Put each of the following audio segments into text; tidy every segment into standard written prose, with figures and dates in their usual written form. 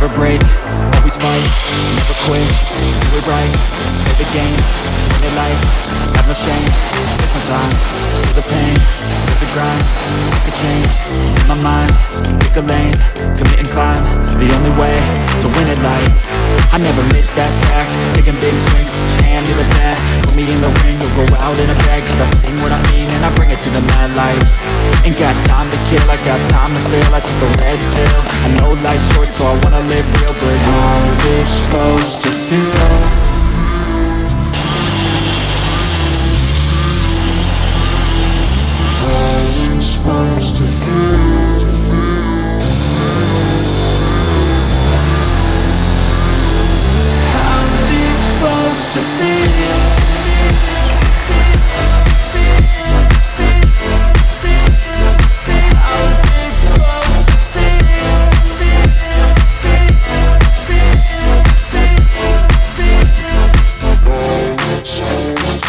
never break, always fight, never quit, do it right, play the game, win it life, have no shame, different time, feel the pain, live the grind, I could change, in my mind, pick a lane, commit and climb, the only way to win at life. I never miss, that's fact, taking big swings, put your hand to the bat, put me in the ring, you'll go out in a bag, cause I sing what I mean and I bring it to the mad light. Ain't got time to kill, I got time to feel, I took the red pill, I know life's short so I wanna live real, but how's it supposed to feel? Supposed to feel. How's it supposed to feel?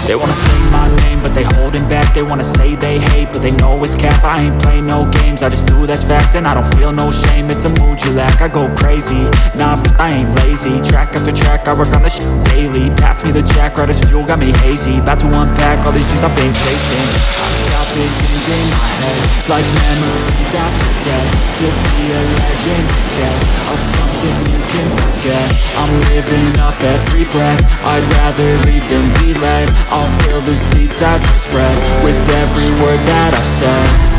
They wanna say my name, but they holding back. They wanna say they hate, but they know it's cap. I ain't play no games, I just do, that's fact. And I don't feel no shame, it's a mood you lack. I go crazy, nah, but I ain't lazy. Track after track, I work on this shit daily. Pass me the jack, right as fuel, got me hazy. About to unpack all these things I've been chasing. I've got visions in my head, like memories after death. To be a legend instead of something you can forget. I'm living up every breath, I'd rather lead than be led. I'll fill the seats as I spread with every word that I've said.